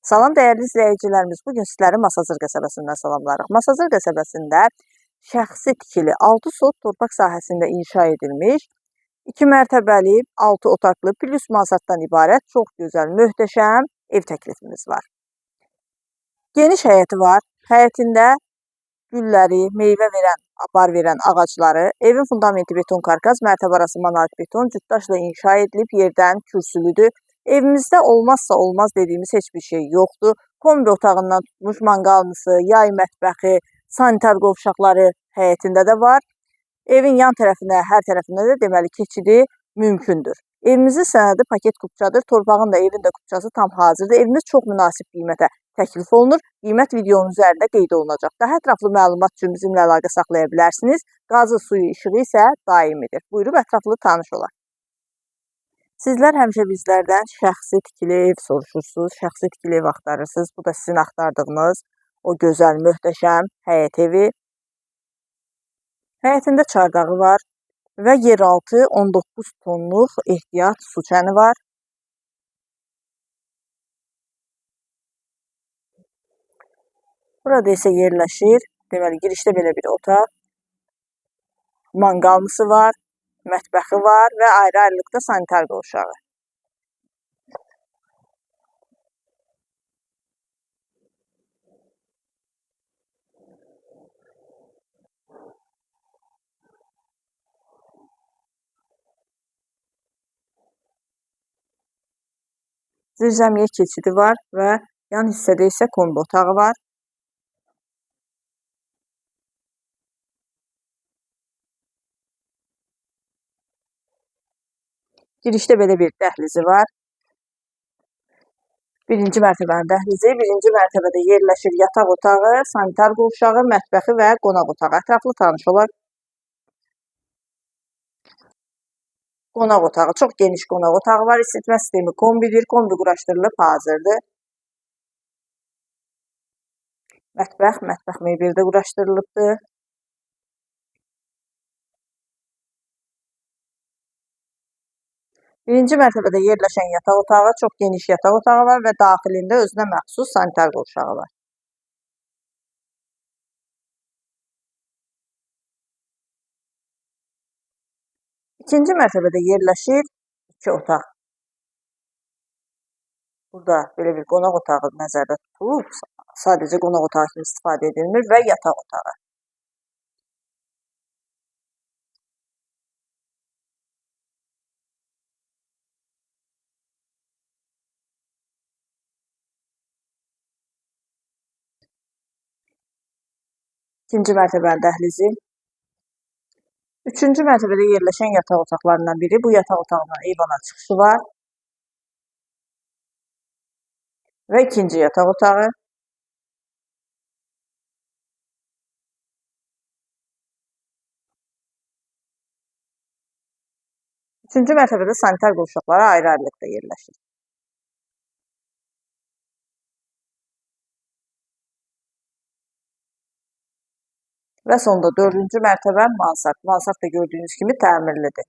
Salam dəyərli izləyicilərimiz, bugün sizləri Masazır qəsəbəsindən salamlarıq. Masazır qəsəbəsində şəxsi tikili 6 sot torpaq sahəsində inşa edilmiş, 2 mərtəbəli, 6 otaqlı, plus mansarddan ibarət çox gözəl, möhtəşəm ev təklifimiz var. Geniş həyəti var, həyətində gülləri, meyvə verən, bar verən ağacları, evin fundamenti beton karkas, mərtəbə arası monark beton, cütdaşla inşa edilib, yerdən kürsülüdür. Evimizdə olmazsa olmaz dediyimiz heç bir şey yoxdur. Kombi otağından tutmuş manqalımızı, yay mətbəxi, sanitar qovşaqları həyətində də var. Evin yan tərəfinə, hər tərəfinə də deməli keçidi mümkündür. Evimizin sənədi paket kupçadır. Torpağın da, evin də kupçası tam hazırdır. Evimiz çox münasib qiymətə təklif olunur. Qiymət videonun üzərində qeyd olunacaq. Daha ətraflı məlumat üçün bizimlə əlaqə saxlaya bilərsiniz. Qazı, suyu, işığı isə daimidir. Buyurub ətraflı tanış olaq. Sizlər həmişə bizlərdən şəxsi tikili ev soruşursunuz, şəxsi tikili ev axtarırsınız. Bu da sizin axtardığınız o gözəl, möhtəşəm həyət evi. Həyətində çardağı var və yeraltı 19 tonluq ehtiyat su çəni var. Burada isə yerləşir, deməli girişdə belə bir otaq, manqalımızı var, mətbəxi var və ayrı-ayrılıqda sanitar qovşağı. Zirzəmiyə keçidi var və yan hissədə isə kombi otağı var. Girişdə belə bir dəhlizi var. Birinci mərtəbənin dəhlizi, birinci mərtəbədə yerləşir yataq otağı, sanitar qovşağı, mətbəxi və qonaq otağı. Ətraflı tanış olaq. Qonaq otağı, çox geniş qonaq otağı var. İsitmə sistemi kombidir, kombi quraşdırılıb hazırdır. Mətbəx mebeldə quraşdırılıbdır. Birinci mərtəbədə yerləşən yataq otağı, çox geniş yataq otağı var və daxilində özünə məxsus sanitar qovşağı var. İkinci mərtəbədə yerləşir 2 otaq. Burada belə bir qonaq otağı nəzərdə tutulub, sadəcə qonaq otağı kimi istifadə edilmir və yataq otağı. İkinci mərtəbənin dəhlizi. Üçüncü mərtəbədə yerləşən yataq otaqlarından biri. Bu yataq otağından eyvana çıxışı var. Və ikinci yataq otağı. Üçüncü mərtəbədə sanitar qovşaqları ayrı-ayrılıqda yerləşir. Və sonda 4-cü mərtəbə mansard. Mansard da gördüyünüz kimi təmirlidir.